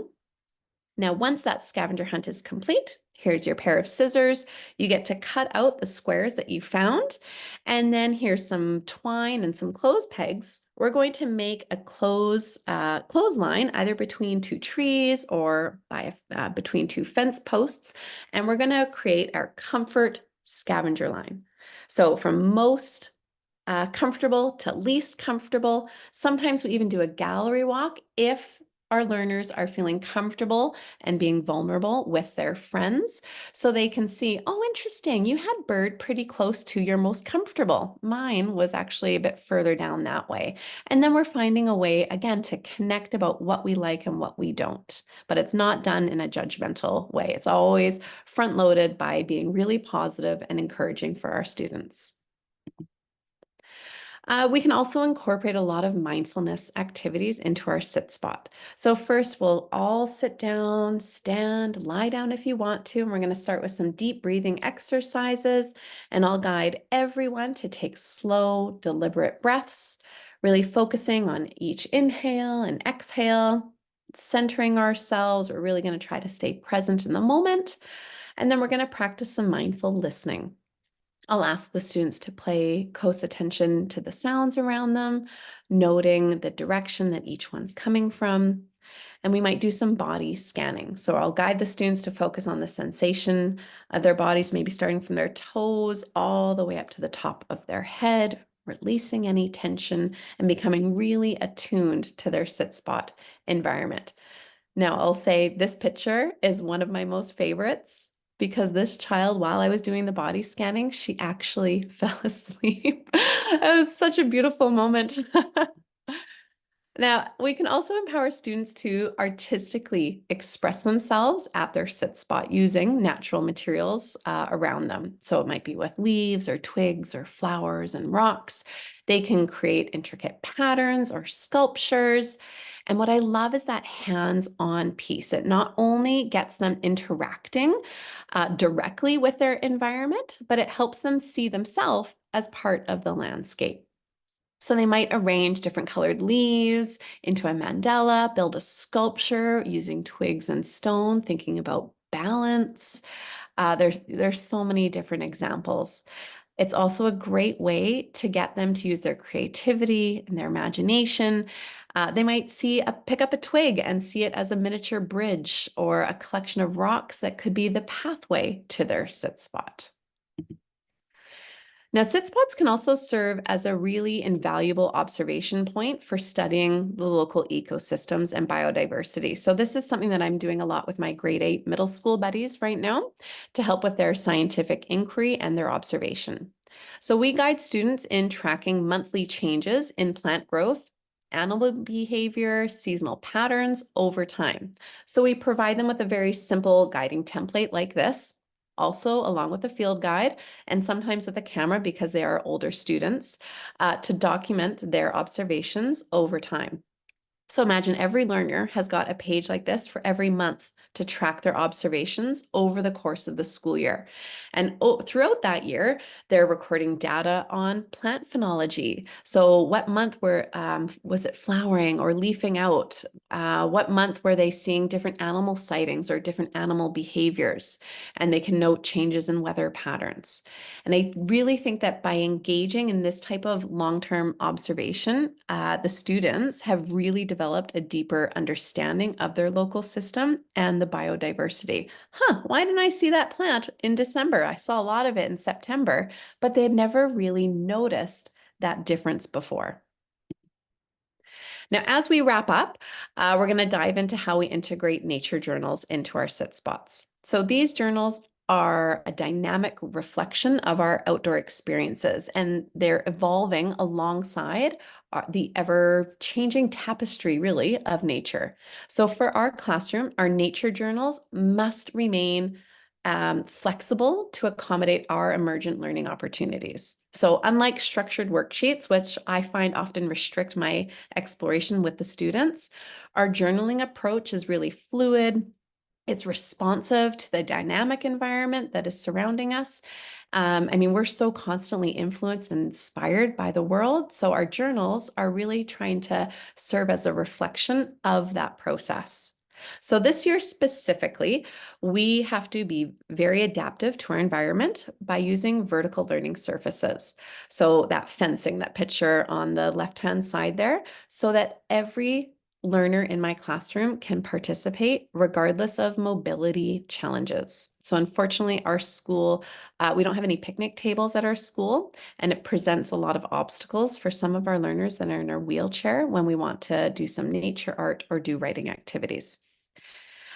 Now, once that scavenger hunt is complete, here's your pair of scissors. You get to cut out the squares that you found. And then here's some twine and some clothes pegs. We're going to make a clothesline either between two trees or between two fence posts. And we're going to create our comfort scavenger line. So from most comfortable to least comfortable. Sometimes we even do a gallery walk if our learners are feeling comfortable and being vulnerable with their friends, so they can see, oh, interesting, you had bird pretty close to your most comfortable. Mine was actually a bit further down that way. And then we're finding a way, again, to connect about what we like and what we don't. But it's not done in a judgmental way. It's always front-loaded by being really positive and encouraging for our students. We can also incorporate a lot of mindfulness activities into our sit spot. So first, we'll all sit down, stand, lie down if you want to, and we're going to start with some deep breathing exercises, and I'll guide everyone to take slow, deliberate breaths, really focusing on each inhale and exhale, centering ourselves. We're really going to try to stay present in the moment, and then we're going to practice some mindful listening. I'll ask the students to pay close attention to the sounds around them, noting the direction that each one's coming from. And we might do some body scanning. So I'll guide the students to focus on the sensation of their bodies, maybe starting from their toes all the way up to the top of their head, releasing any tension and becoming really attuned to their sit spot environment. Now, I'll say this picture is one of my most favorites, because this child, while I was doing the body scanning, she actually fell asleep. It was such a beautiful moment. Now, we can also empower students to artistically express themselves at their sit spot using natural materials around them. So it might be with leaves or twigs or flowers and rocks. They can create intricate patterns or sculptures. And what I love is that hands-on piece. It not only gets them interacting directly with their environment, but it helps them see themselves as part of the landscape. So they might arrange different colored leaves into a mandala, build a sculpture using twigs and stone, thinking about balance. There's so many different examples. It's also a great way to get them to use their creativity and their imagination. They might pick up a twig and see it as a miniature bridge or a collection of rocks that could be the pathway to their sit spot. Now, sit spots can also serve as a really invaluable observation point for studying the local ecosystems and biodiversity. So this is something that I'm doing a lot with my grade 8 middle school buddies right now to help with their scientific inquiry and their observation. So we guide students in tracking monthly changes in plant growth, animal behavior, seasonal patterns over time. So we provide them with a very simple guiding template like this, also along with a field guide and sometimes with a camera because they are older students, to document their observations over time. So imagine every learner has got a page like this for every month to track their observations over the course of the school year. And throughout that year, they're recording data on plant phenology. So what month was it flowering or leafing out? What month were they seeing different animal sightings or different animal behaviors? And they can note changes in weather patterns. And I really think that by engaging in this type of long-term observation, the students have really developed a deeper understanding of their local system and the biodiversity. Why didn't I see that plant in December? I saw a lot of it in September, but they had never really noticed that difference before. Now, as we wrap up, we're going to dive into how we integrate nature journals into our sit spots. So these journals are a dynamic reflection of our outdoor experiences, and they're evolving alongside the ever-changing tapestry, really, of nature. So for our classroom, our nature journals must remain flexible to accommodate our emergent learning opportunities. So unlike structured worksheets, which I find often restrict my exploration with the students, our journaling approach is really fluid. It's responsive to the dynamic environment that is surrounding us. I mean, we're so constantly influenced and inspired by the world. So our journals are really trying to serve as a reflection of that process. So this year specifically, we have to be very adaptive to our environment by using vertical learning surfaces. So that fencing, that picture on the left-hand side there, so that every learner in my classroom can participate regardless of mobility challenges. So unfortunately, our school, we don't have any picnic tables at our school, and it presents a lot of obstacles for some of our learners that are in a wheelchair when we want to do some nature art or do writing activities.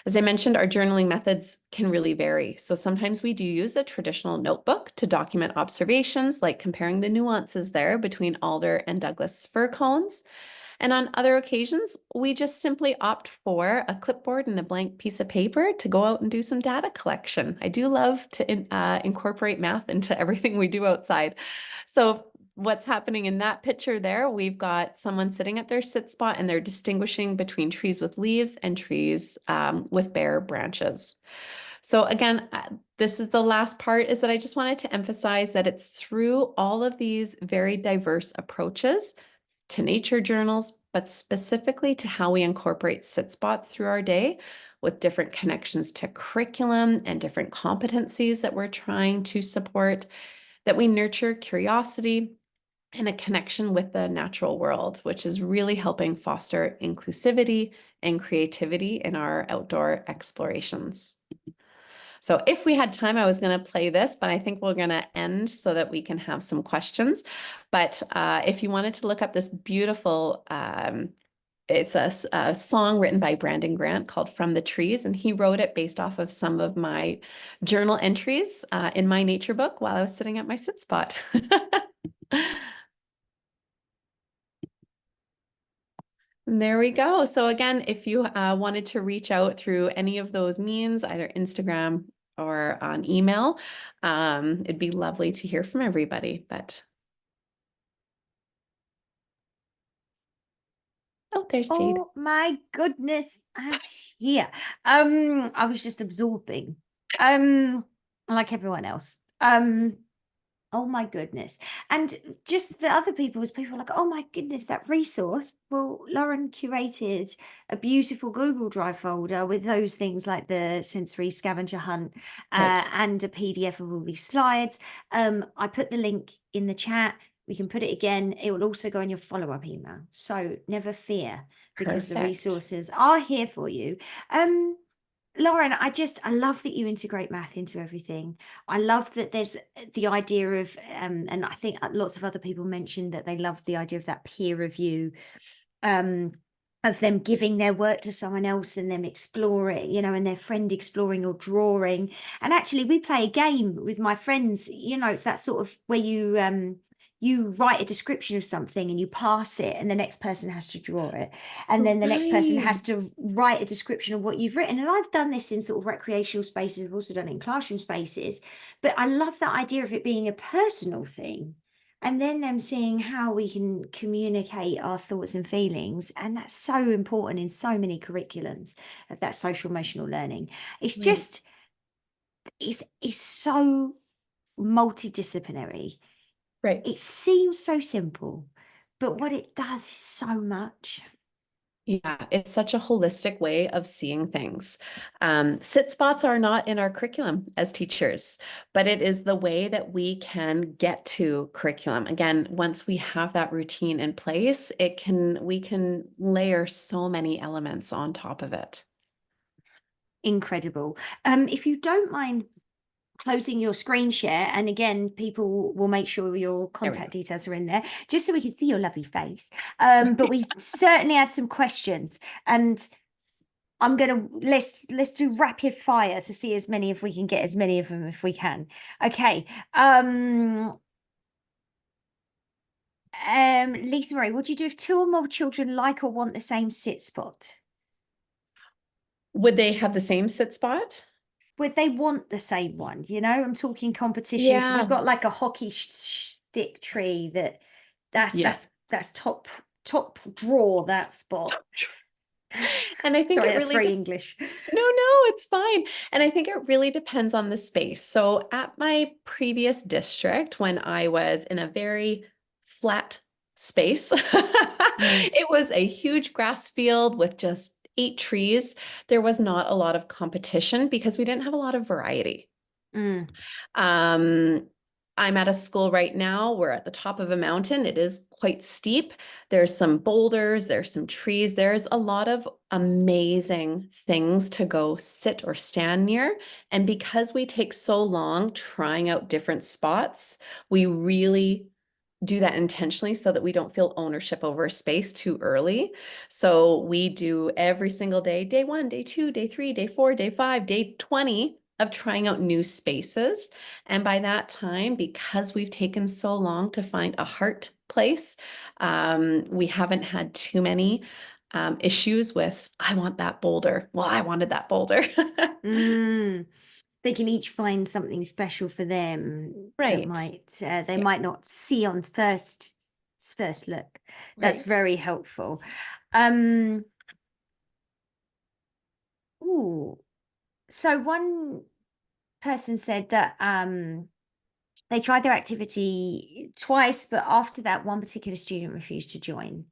As I mentioned, our journaling methods can really vary. So sometimes we do use a traditional notebook to document observations, like comparing the nuances there between alder and Douglas fir cones. And on other occasions, we just simply opt for a clipboard and a blank piece of paper to go out and do some data collection. I do love to incorporate math into everything we do outside. So what's happening in that picture there, we've got someone sitting at their sit spot and they're distinguishing between trees with leaves and trees with bare branches. So again, this is the last part, is that I just wanted to emphasize that it's through all of these very diverse approaches to nature journals, but specifically to how we incorporate sit spots through our day with different connections to curriculum and different competencies that we're trying to support, that we nurture curiosity and a connection with the natural world, which is really helping foster inclusivity and creativity in our outdoor explorations. So if we had time, I was going to play this, but I think we're going to end so that we can have some questions. But if you wanted to look up this beautiful, it's a song written by Brandon Grant called From the Trees, and he wrote it based off of some of my journal entries in my nature book while I was sitting at my sit spot. And there we go. So again, if you wanted to reach out through any of those means, either Instagram or on email, it'd be lovely to hear from everybody. But oh, there's Jade. Oh my goodness, I'm here. I was just absorbing, like everyone else. Oh my goodness. And just the other people was people were like, oh my goodness, that resource. Well, Lauren curated a beautiful Google Drive folder with those things like the sensory scavenger hunt Right. and a PDF of all these slides. I put the link in the chat. We can put it again. It will also go in your follow-up email. So never fear, because the Perfect. resources are here for you. Lauren, I love that you integrate math into everything. I love that there's the idea of, and I think lots of other people mentioned that they love the idea of that peer review, of them giving their work to someone else and them exploring, and their friend exploring or drawing. And actually, we play a game with my friends. It's that sort of where you write a description of something and you pass it, and the next person has to draw it, and then the next person has to write a description of what you've written. And I've done this in sort of recreational spaces. I've also done it in classroom spaces, but I love that idea of it being a personal thing, and then them seeing how we can communicate our thoughts and feelings. And that's so important in so many curriculums of that social emotional learning. It's just, it's so multidisciplinary. Right. It seems so simple, but what it does is so much. Yeah, it's such a holistic way of seeing things. Sit spots are not in our curriculum as teachers, but it is the way that we can get to curriculum. Again, once we have that routine in place, we can layer so many elements on top of it. incredible. If you don't mind closing your screen share, and again, people will make sure your contact details are in there just so we can see your lovely face. But we certainly had some questions, and I'm gonna let's do rapid fire to see as many if we can get as many of them if we can. Okay. Lisa Marie, what do you do if 2 or more children like or want the same sit spot? Would they have the same sit spot? Would they want the same one? You know, I'm talking competition. So we've got like a hockey stick tree that's top draw that spot. And I think Sorry, it that's really very English. No, it's fine. And I think it really depends on the space. So at my previous district, when I was in a very flat space, it was a huge grass field with just 8 trees. There was not a lot of competition because we didn't have a lot of variety. I'm at a school right now. We're at the top of a mountain. It is quite steep. There's some boulders, there's some trees. There's a lot of amazing things to go sit or stand near. And because we take so long trying out different spots, we really do that intentionally so that we don't feel ownership over a space too early. So we do every single day, day 1, day 2, day 3, day 4, day 5, day 20 of trying out new spaces. And by that time, because we've taken so long to find a heart place, we haven't had too many issues with, I want that boulder. Well, I wanted that boulder. They can each find something special for them Right. that might they might not see on first look. That's very helpful. So one person said that they tried their activity twice, but after that, one particular student refused to join.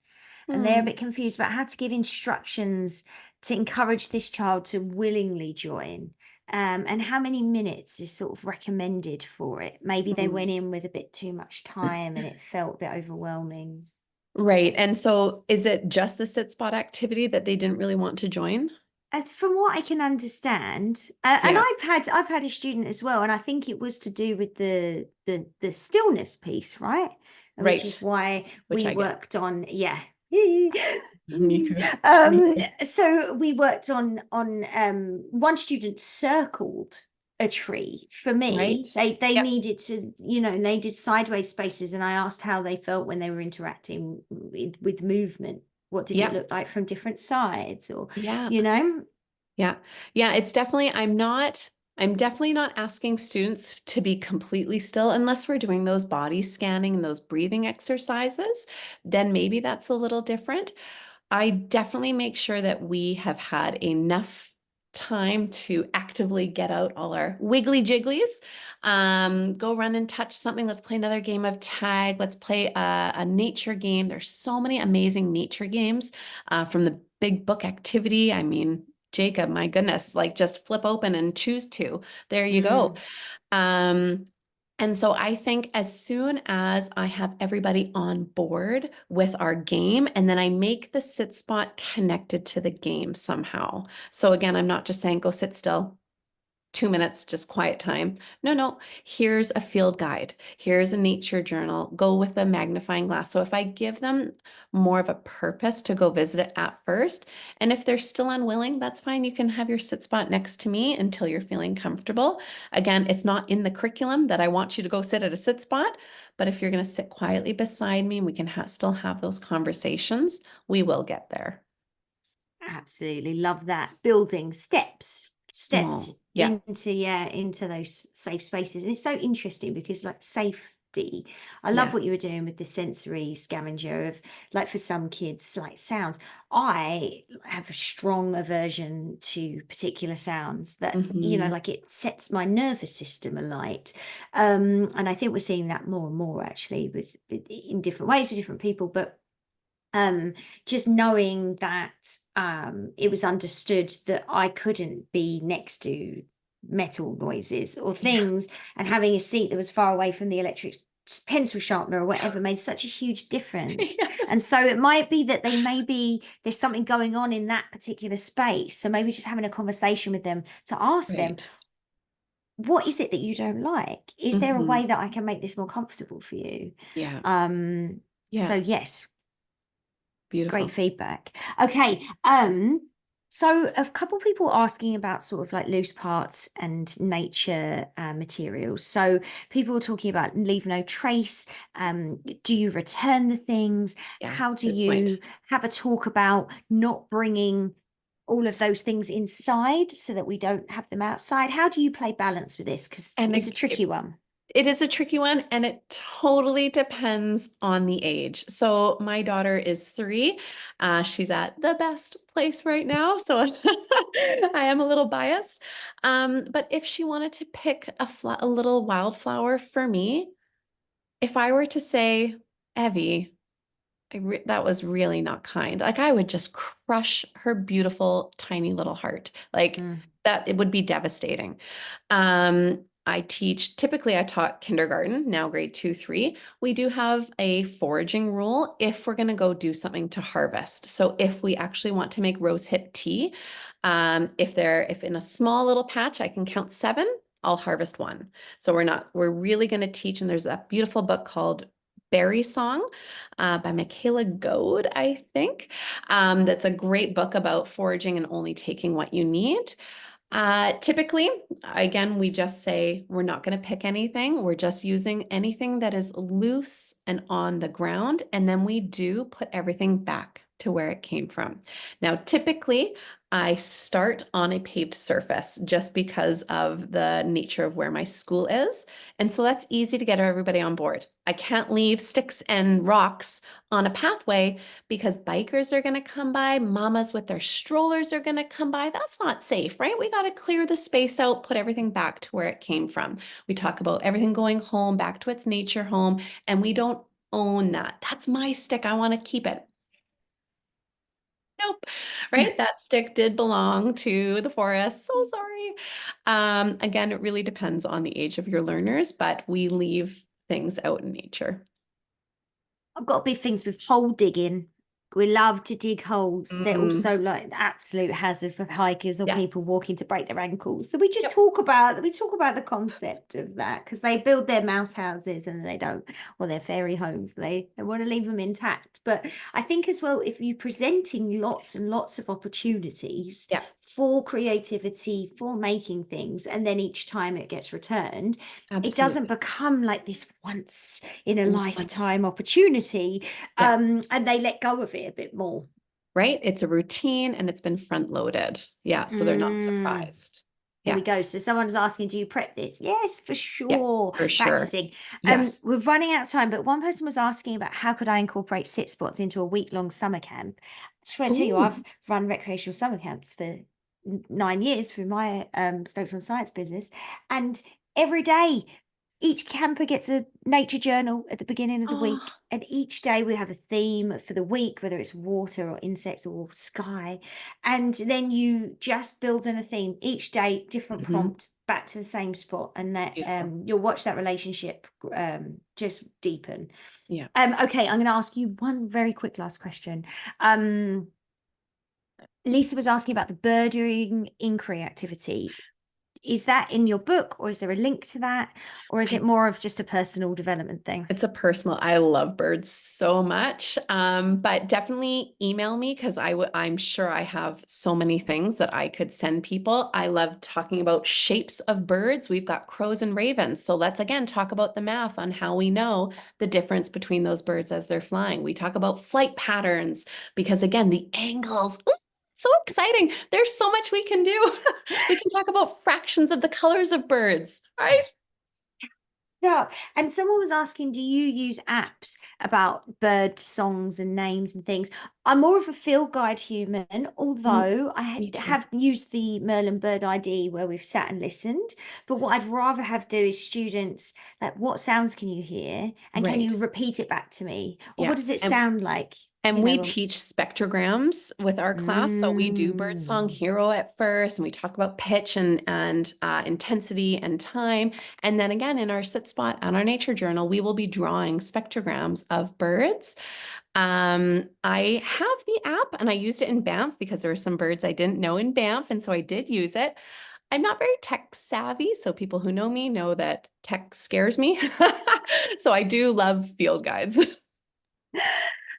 And they're a bit confused about how to give instructions to encourage this child to willingly join. And how many minutes is sort of recommended for it? Maybe they went in with a bit too much time and it felt a bit overwhelming. Right. And so is it just the sit spot activity that they didn't really want to join? From what I can understand, and I've had a student as well, and I think it was to do with the stillness piece, right? Which is why we worked on, so we worked on one student circled a tree for me. They needed to, and they did sideways spaces, and I asked how they felt when they were interacting with movement. What did it look like from different sides, or it's definitely, I'm definitely not asking students to be completely still unless we're doing those body scanning and those breathing exercises. Then maybe that's a little different. I definitely make sure that we have had enough time to actively get out all our wiggly jigglies, go run and touch something. Let's play another game of tag. Let's play a nature game. There's so many amazing nature games from the big book activity. I mean, Jacob, my goodness, like just flip open and choose 2. There you go. And so I think as soon as I have everybody on board with our game, and then I make the sit spot connected to the game somehow. So again, I'm not just saying go sit still, 2 minutes, just quiet time. No, here's a field guide. Here's a nature journal. Go with a magnifying glass. So if I give them more of a purpose to go visit it at first, and if they're still unwilling, that's fine. You can have your sit spot next to me until you're feeling comfortable. Again, it's not in the curriculum that I want you to go sit at a sit spot, but if you're going to sit quietly beside me, we can still have those conversations. We will get there. Absolutely love that. Building steps into those safe spaces. And it's so interesting because like safety, I love what you were doing with the sensory scavenger of, like, for some kids, like sounds. I have a strong aversion to particular sounds that like it sets my nervous system alight, and I think we're seeing that more and more actually with in different ways with different people. But just knowing that it was understood that I couldn't be next to metal noises or things, and having a seat that was far away from the electric pencil sharpener or whatever made such a huge difference. And Yes. so it might be that there's something going on in that particular space. So maybe just having a conversation with them to ask them, Right. what is it that you don't like? Is there a Mhm. way that I can make this more comfortable for you? Yeah. So Yeah. yes, Beautiful. great feedback. Okay. So a couple people asking about sort of like loose parts and nature materials. So people were talking about leave no trace. Do you return the things? Yeah. How do Good point. you have a talk about not bringing all of those things inside so that we don't have them outside? How do you play balance with this? Because And it's a tricky one. it is a tricky one, and it totally depends on the age. So my daughter is 3. She's at the best place right now, so I am a little biased. But if she wanted to pick a little wildflower for me, if I were to say, Evie, that was really not kind. Like I would just crush her beautiful, tiny little heart. Like that, it would be devastating. Typically I taught kindergarten, now grade 2, 3. We do have a foraging rule if we're going to go do something to harvest. So if we actually want to make rose hip tea, if in a small little patch, I can count 7, I'll harvest 1. So we're really going to teach. And there's that beautiful book called Berry Song by Michaela Goad, I think. That's a great book about foraging and only taking what you need. Typically, again, we just say we're not going to pick anything. We're just using anything that is loose and on the ground. And then we do put everything back to where it came from. Now, typically, I start on a paved surface just because of the nature of where my school is. And so that's easy to get everybody on board. I can't leave sticks and rocks on a pathway because bikers are going to come by, mamas with their strollers are going to come by. That's not safe, right? We got to clear the space out, put everything back to where it came from. We talk about everything going home, back to its nature home, and we don't own that. That's my stick. I want to keep it. Nope. Right? That stick did belong to the forest. So sorry. Again, it really depends on the age of your learners, but we leave things out in nature. I've got big things with hole digging. We love to dig holes. They're also like an absolute hazard for hikers or people walking to break their ankles. So we just talk about the concept of that because they build their mouse houses and they don't, or their fairy homes. They want to leave them intact. But I think as well, if you're presenting lots and lots of opportunities for creativity, for making things, and then each time it gets returned, it doesn't become like this once in a lifetime opportunity, and they let go of it a bit more. Right? It's a routine and it's been front loaded. Yeah. So they're not surprised. Here we go. So someone's asking, do you prep this? Yes, for sure. For sure. Practicing. Yes. We're running out of time, but one person was asking about how could I incorporate sit spots into a week-long summer camp. I just want to tell you, I've run recreational summer camps for 9 years through my Stokes-on-Science business, and every day each camper gets a nature journal at the beginning of the week, and each day we have a theme for the week, whether it's water or insects or sky, and then you just build in a theme each day, different prompt, back to the same spot, and that you'll watch that relationship just deepen. Okay, I'm going to ask you one very quick last question. Lisa was asking about the birding inquiry activity. Is that in your book, or is there a link to that, or is it more of just a personal development thing? It's a personal. I love birds so much, but definitely email me because I'm sure I have so many things that I could send people. I love talking about shapes of birds. We've got crows and ravens. So let's again talk about the math on how we know the difference between those birds as they're flying. We talk about flight patterns because again, the angles. Ooh, so exciting. There's so much we can do. We can talk about fractions of the colors of birds, right? Yeah. And someone was asking, do you use apps about bird songs and names and things? I'm more of a field guide human, although I me too. have used the Merlin Bird ID where we've sat and listened. But what I'd rather have do is students, like, what sounds can you hear? And can you Right. repeat it back to me? Or Yeah. what does it And sound like? And You we know, teach spectrograms with our class. So we do Birdsong Hero at first, and we talk about pitch and intensity and time. And then again, in our sit spot and our nature journal, we will be drawing spectrograms of birds. I have the app and I used it in Banff because there were some birds I didn't know in Banff. And so I did use it. I'm not very tech savvy, so people who know me know that tech scares me. So I do love field guides.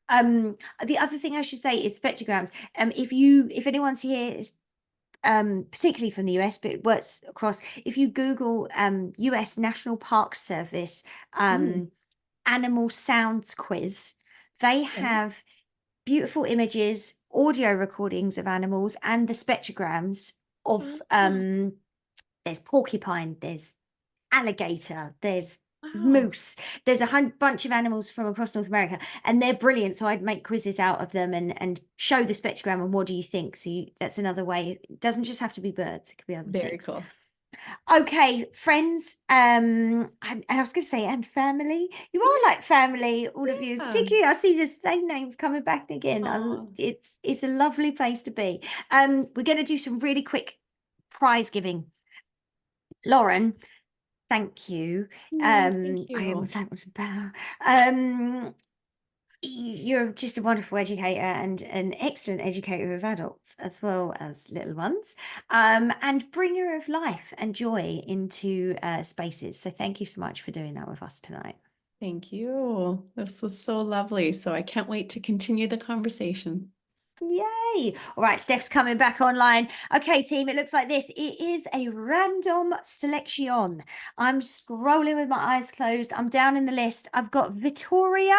The other thing I should say is spectrograms. If anyone's here, particularly from the US, but it works across, if you Google US National Park Service animal sounds quiz, they have beautiful images, audio recordings of animals, and the spectrograms of there's porcupine, there's alligator, there's moose, there's a bunch of animals from across North America, and they're brilliant. So I'd make quizzes out of them and show the spectrogram and what do you think. So that's another way. It doesn't just have to be birds, it could be other Very things. cool. Okay, friends, and I was going to say, and family. You are like family, all of you. Particularly, I see the same names coming back again. It's a lovely place to be. We're going to do some really quick prize giving. Lauren, thank you. Thank I you. almost like to bow. You're just a wonderful educator and an excellent educator of adults as well as little ones, and bringer of life and joy into spaces. So thank you so much for doing that with us tonight. Thank you. This was so lovely. So I can't wait to continue the conversation. Yay. All right, Steph's coming back online. Okay, team, it looks like this. It is a random selection. I'm scrolling with my eyes closed. I'm down in the list. I've got Vittoria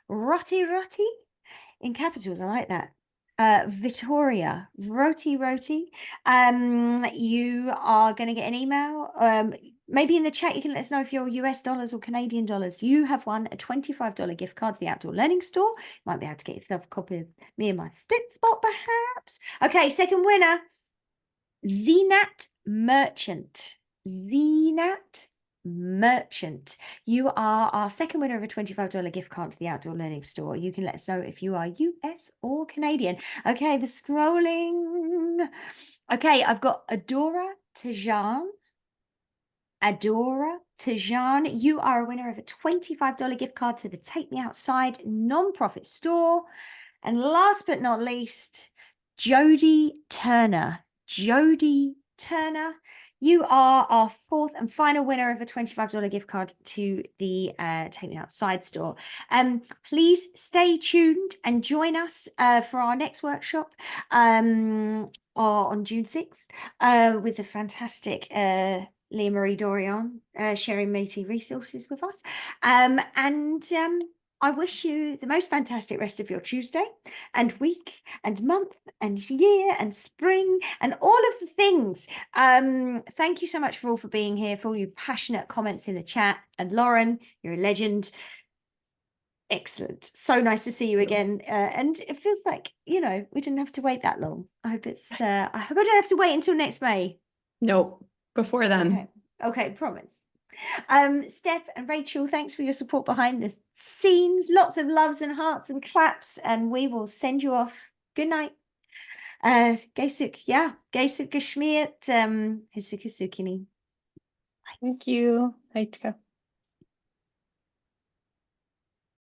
Roti in capitals. I like that. Victoria Roti. You are going to get an email. Maybe in the chat you can let us know if you're US dollars or Canadian dollars. You have won a $25 gift card to the Outdoor Learning Store. You might be able to get yourself a copy of me and my sit spot, perhaps. Okay, second winner, Zenat Merchant. Zenat Merchant. You are our second winner of a $25 gift card to the Outdoor Learning Store. You can let us know if you are US or Canadian. Okay, the scrolling. Okay, I've got Adora Tajan. Adora Tajan, you are a winner of a $25 gift card to the Take Me Outside nonprofit store. And last but not least, Jody Turner. Jody Turner, you are our fourth and final winner of a $25 gift card to the Take Me Outside store. Please stay tuned and join us for our next workshop on June 6th with the fantastic Leah Marie Dorian sharing Métis resources with us. I wish you the most fantastic rest of your Tuesday and week and month and year and spring and all of the things. Thank you so much for being here, for all your passionate comments in the chat. And Lauren, you're a legend. Excellent. So nice to see you again. And it feels like, we didn't have to wait that long. I hope I don't have to wait until next May. Nope. Before then. Okay, promise. Steph and Rachel, thanks for your support behind the scenes. Lots of loves and hearts and claps, and we will send you off. Good night. Geisuk geschmiert. Thank you. Heitka.